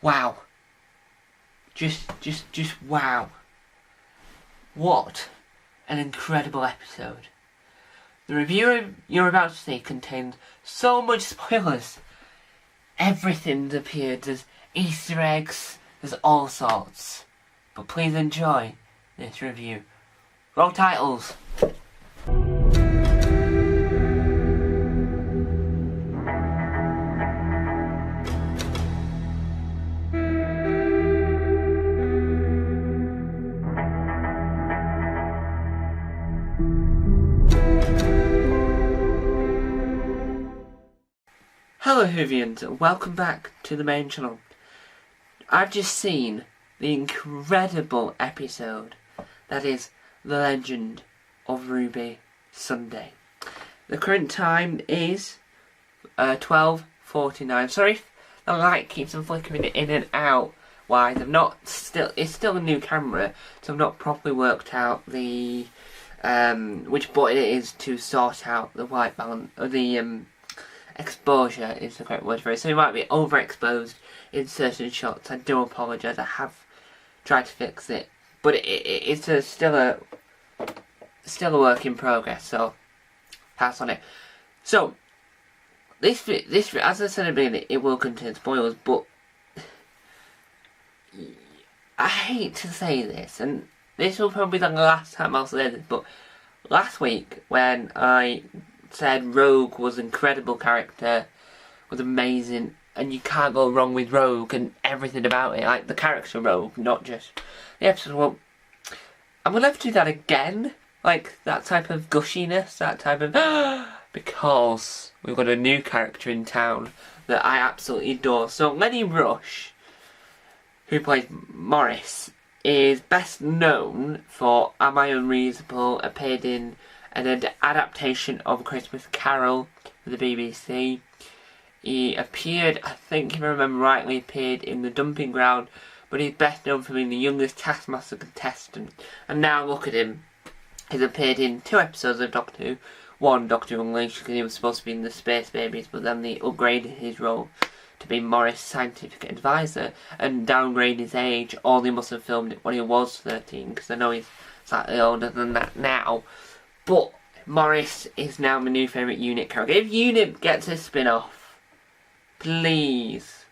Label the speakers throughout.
Speaker 1: Wow. Just wow. What an incredible episode. The review you're about to see contains so much spoilers. Everything's appeared, there's Easter eggs, there's all sorts. But please enjoy this review. Roll titles. Hello Whovians, and welcome back to the main channel. I've just seen the incredible episode that is The Legend of Ruby Sunday. The current time is 12:49. Sorry if the light keeps on flickering in and out. Why? It's still a new camera, so I've not properly worked out the which button it is to sort out the white balance or the exposure is the correct word for it. So it might be overexposed in certain shots. I do apologise. I have tried to fix it, but it's still a work in progress. So pass on it. So this as I said at the beginning, it will contain spoilers, but I hate to say this, and this will probably be the last time I'll say this, but last week when I said Rogue was an incredible character, was amazing, and you can't go wrong with Rogue and everything about it, like the character Rogue, not just the episode. Well, I'm gonna have to do that again, like that type of gushiness, that type of because we've got a new character in town that I absolutely adore. So Lenny Rush, who plays Morris, is best known for Am I Unreasonable, appeared in an adaptation of A Christmas Carol for the BBC. He appeared, I think if I remember rightly, appeared in The Dumping Ground, but he's best known for being the youngest Taskmaster contestant. And now look at him. He's appeared in 2 episodes of Doctor Who. One, Doctor Who Unleashed, because he was supposed to be in the Space Babies, but then they upgraded his role to be Morris' scientific advisor and downgraded his age, or they must have filmed it when he was 13, because I know he's slightly older than that now. But Morris is now my new favourite UNIT character. If UNIT gets a spin-off, please,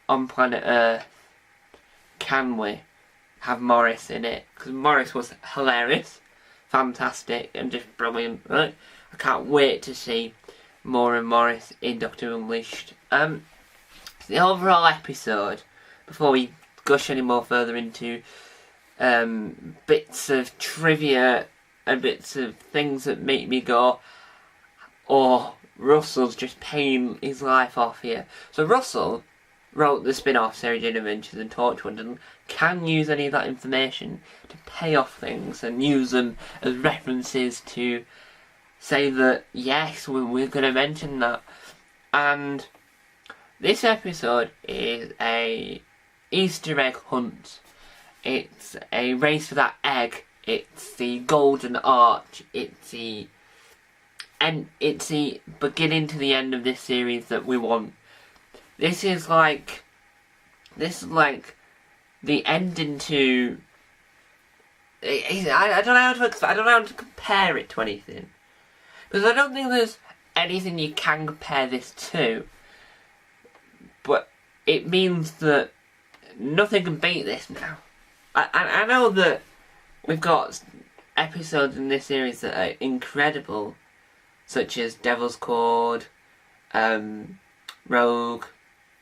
Speaker 1: on planet Earth, can we have Morris in it? Because Morris was hilarious, fantastic, and just brilliant. Right? I can't wait to see more of Morris in Doctor Who Unleashed. The overall episode, before we gush any more further into bits of trivia and bits of things that make me go, oh, Russell's just paying his life off here. So Russell wrote the spin-off Sarah Jane Adventures and Torchwood, and can use any of that information to pay off things and use them as references to say that yes, we're going to mention that. And this episode is a Easter egg hunt. It's a race for that egg. It's the golden arch. It's the beginning to the end of this series that we want. This is like the ending to. I don't know how to compare it to anything, because I don't think there's anything you can compare this to. But it means that nothing can beat this now. I know that we've got episodes in this series that are incredible, such as Devil's Cord, Rogue,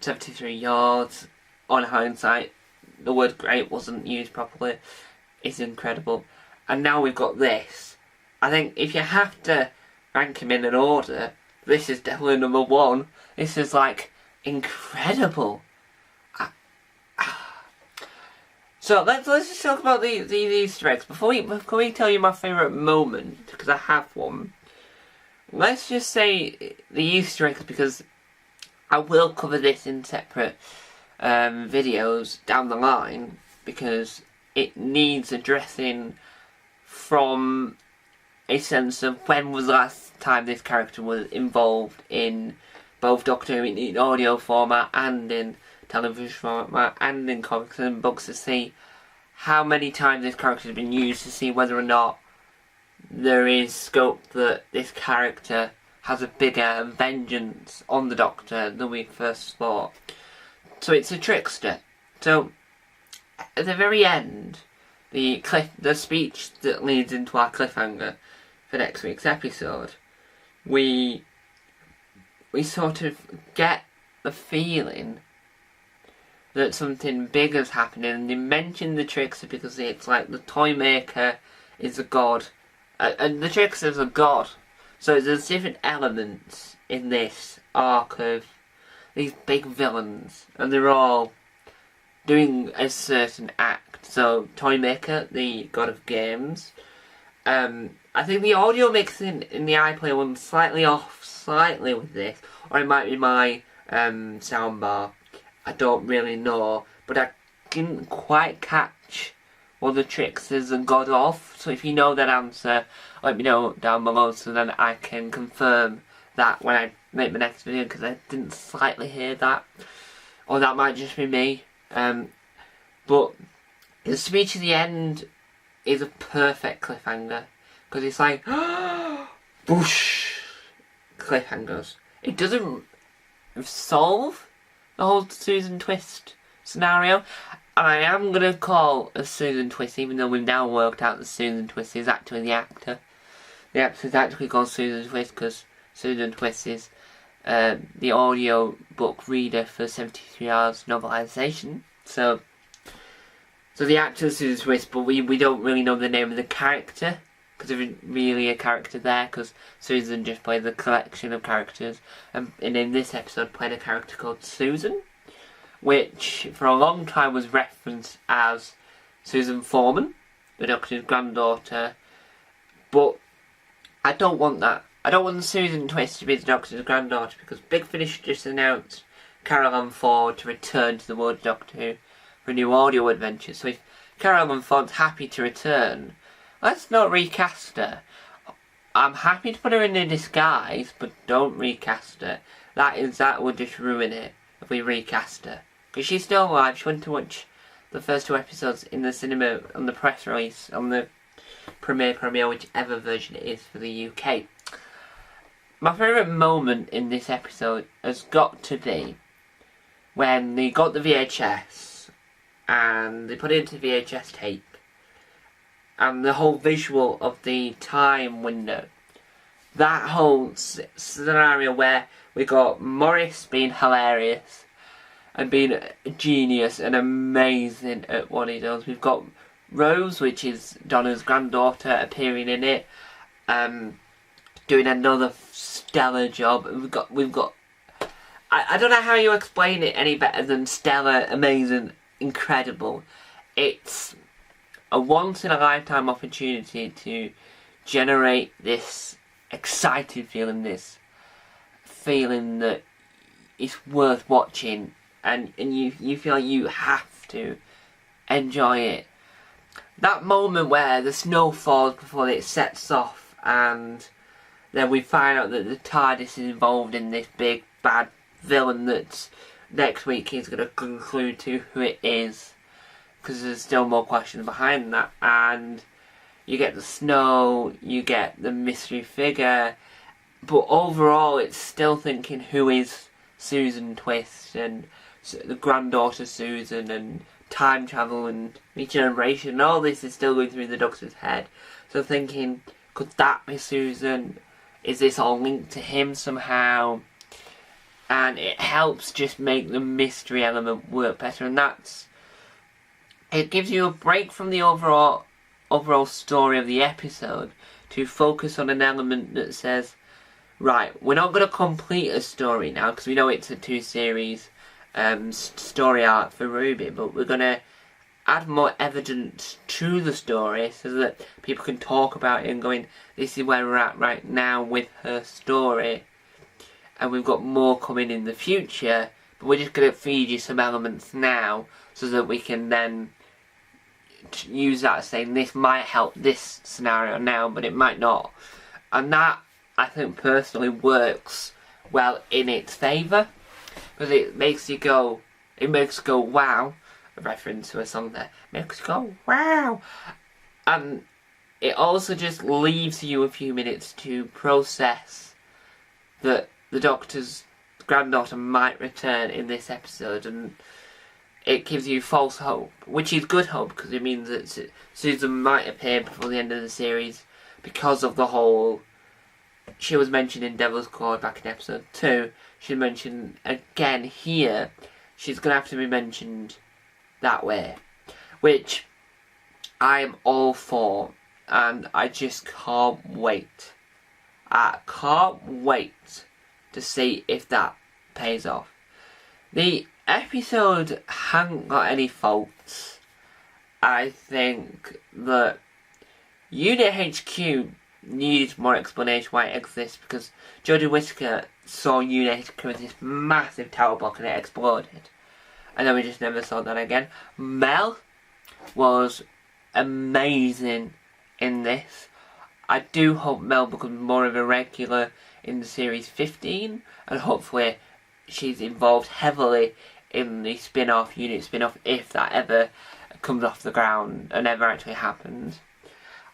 Speaker 1: 73 Yards. On hindsight, the word great wasn't used properly. It's incredible. And now we've got this. I think if you have to rank them in an order, this is definitely number 1. This is like incredible. So let's just talk about the Easter eggs before we tell you my favourite moment, because I have one. Let's just say the Easter eggs, because I will cover this in separate videos down the line, because it needs addressing from a sense of when was the last time this character was involved in both Doctor Who in audio format and in television format and in comics and books to see how many times this character has been used, to see whether or not there is scope that this character has a bigger vengeance on the Doctor than we first thought. So it's a trickster. So at the very end, the speech that leads into our cliffhanger for next week's episode, we sort of get the feeling that something big is happening, and they mention the trickster because it's like the toy maker is a god, and the trickster's a god. So there's different elements in this arc of these big villains, and they're all doing a certain act. So Toymaker, the god of games. I think the audio mix in the iPlayer one's slightly off with this, or it might be my soundbar. I don't really know, but I didn't quite catch what the tricksters and god of. So if you know that answer, let me know down below so then I can confirm that when I make my next video, because I didn't slightly hear that, or that might just be me. But the speech at the end is a perfect cliffhanger, because it's like boosh, cliffhangers. It doesn't solve the whole Susan Twist scenario, and I am going to call a Susan Twist, even though we've now worked out that Susan Twist is actually the actor. The actor is actually called Susan Twist because Susan Twist is the audio book reader for 73 Hours novelisation. So the actor is Susan Twist, but we don't really know the name of the character, because there isn't really a character there, because Susan just played the collection of characters, and in this episode played a character called Susan, which for a long time was referenced as Susan Foreman, the Doctor's granddaughter, but I don't want that. I don't want Susan Twist to be the Doctor's granddaughter, because Big Finish just announced Carol Ann Ford to return to the World Doctor Who for a new audio adventure. So if Carol Ann Ford's happy to return, let's not recast her. I'm happy to put her in a disguise, but don't recast her. That would just ruin it if we recast her. Because she's still alive. She went to watch the first 2 episodes in the cinema on the press release, on the premiere, whichever version it is for the UK. My favourite moment in this episode has got to be when they got the VHS and they put it into VHS tape, and the whole visual of the time window. That whole scenario where we got Morris being hilarious and being a genius and amazing at what he does. We've got Rose, which is Donna's granddaughter, appearing in it, doing another stellar job. We've got. I don't know how you explain it any better than stellar, amazing, incredible. It's a once-in-a-lifetime opportunity to generate this excited feeling, this feeling that it's worth watching, and you feel like you have to enjoy it. That moment where the snow falls before it sets off, and then we find out that the TARDIS is involved in this big bad villain that next week he's going to conclude to who it is, because there's still more questions behind that. And you get the snow, you get the mystery figure, but overall it's still thinking, who is Susan Twist, and the granddaughter Susan, and time travel and regeneration, and all this is still going through the Doctor's head. So thinking, could that be Susan? Is this all linked to him somehow? And it helps just make the mystery element work better, and it gives you a break from the overall story of the episode to focus on an element that says, right, we're not going to complete a story now, because we know it's a 2-series story arc for Ruby, but we're going to add more evidence to the story so that people can talk about it and going, this is where we're at right now with her story, and we've got more coming in the future, but we're just going to feed you some elements now so that we can then use that as saying, this might help this scenario now, but it might not. And that, I think, personally works well in its favour, because it makes you go, It makes us go wow, a reference to a song there. Makes us go wow. And it also just leaves you a few minutes to process that the Doctor's granddaughter might return in this episode, and it gives you false hope, which is good hope because it means that Susan might appear before the end of the series because of the whole. She was mentioned in Devil's Claw back in episode 2. She mentioned again here. She's going to have to be mentioned that way, which I am all for, and I just can't wait. I can't wait to see if that pays off. The episode hasn't got any faults. I think that Unit HQ needs more explanation why it exists, because Jodie Whittaker saw Unit HQ as this massive tower block and it exploded. And then we just never saw that again. Mel was amazing in this. I do hope Mel becomes more of a regular in the series 15, and hopefully she's involved heavily in the spin-off, Unit spin-off, if that ever comes off the ground and ever actually happens.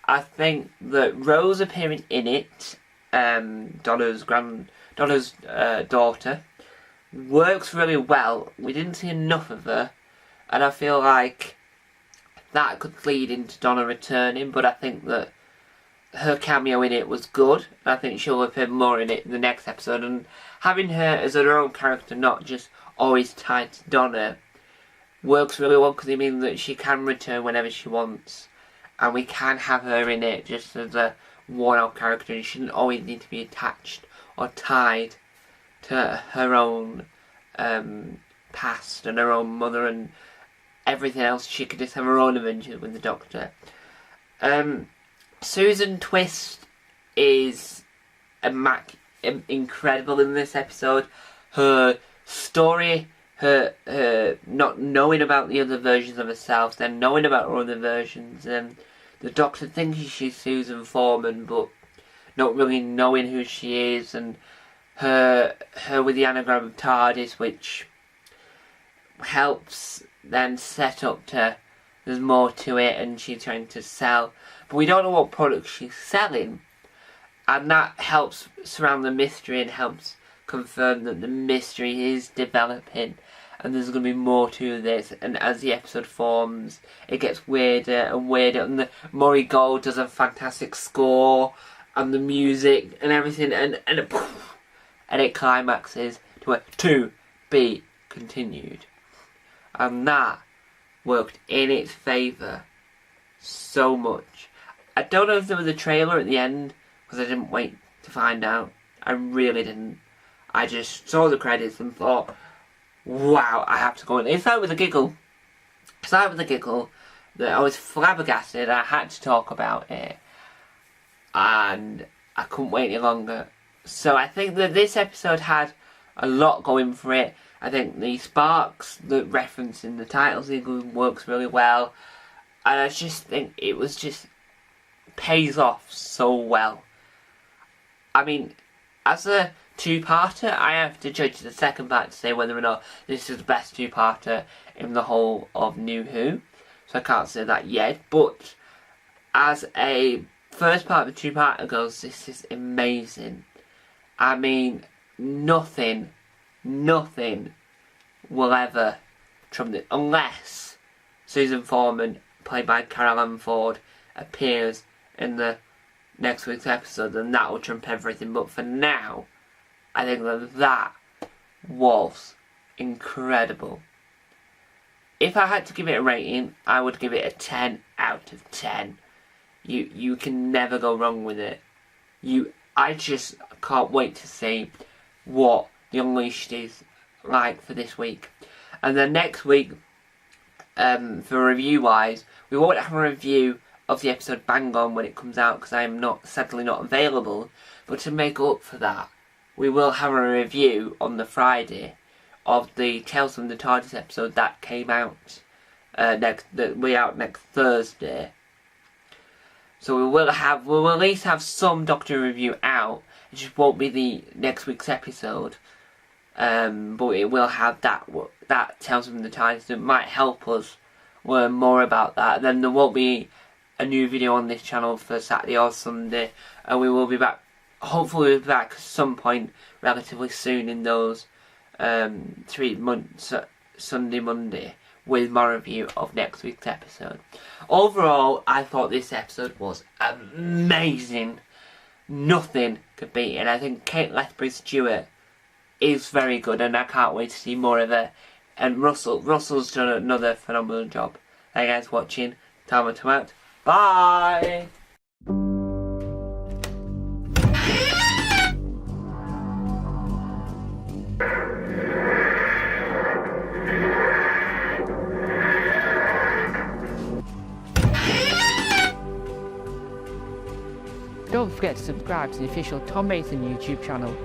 Speaker 1: I think that Rose appearing in it, Donna's daughter, works really well. We didn't see enough of her, and I feel like that could lead into Donna returning, but I think that her cameo in it was good. I think she'll appear more in it in the next episode, and having her as her own character, not just always tied to Donna, works really well because it means that she can return whenever she wants, and we can have her in it just as a one-off character, and she shouldn't always need to be attached or tied to her own past and her own mother and everything else. She could just have her own adventure with the Doctor. Susan Twist is incredible in this episode. Her story, her not knowing about the other versions of herself, then knowing about her other versions, and the Doctor thinking she's Susan Foreman, but not really knowing who she is, and her with the anagram of TARDIS, which helps then set up to there's more to it, and she's trying to sell, but we don't know what product she's selling, and that helps surround the mystery and helps confirm that the mystery is developing, and there's going to be more to this. And as the episode forms, it gets weirder and weirder, and the Murray Gold does a fantastic score, and the music and everything, and it climaxes to a to be continued, and that worked in its favour so much. I don't know if there was a trailer at the end, because I didn't wait to find out. I really didn't. I just saw the credits and thought, wow, I have to go in. It started with a giggle. That I was flabbergasted. I had to talk about it, and I couldn't wait any longer. So I think that this episode had a lot going for it. I think the sparks, the reference in the title sequence works really well, and I just think it was just pays off so well. I mean, as a two-parter, I have to judge the second part to say whether or not this is the best two-parter in the whole of New Who, so I can't say that yet, but as a first part of the two-parter goes, this is amazing. I mean, nothing will ever trump it, unless Susan Foreman, played by Carol Ann Ford, appears in the next week's episode, and that will trump everything. But for now, I think that was incredible. If I had to give it a rating, I would give it a 10 out of 10. You can never go wrong with it. I just can't wait to see what the Unleashed is like for this week. And then next week, for review wise, we won't have a review of the episode Bang On when it comes out, because I am sadly not available. But to make up for that, we will have a review on the Friday of the Tales from the TARDIS episode that came out that will be out next Thursday. So we will at least have some Doctor review out. It just won't be the next week's episode, but it will have that that Tales from the TARDIS that might help us learn more about that, then there won't be a new video on this channel for Saturday or Sunday, and we will be back, hopefully we'll be back at some point relatively soon in those 3 months, Sunday, Monday, with my review of next week's episode. Overall, I thought this episode was amazing. Nothing could beat it, and I think Kate Lethbridge-Stewart is very good, and I can't wait to see more of her. And Russell's done another phenomenal job. Thank you guys for watching. Time to out. Bye!
Speaker 2: Don't forget to subscribe to the official Tom Mason YouTube channel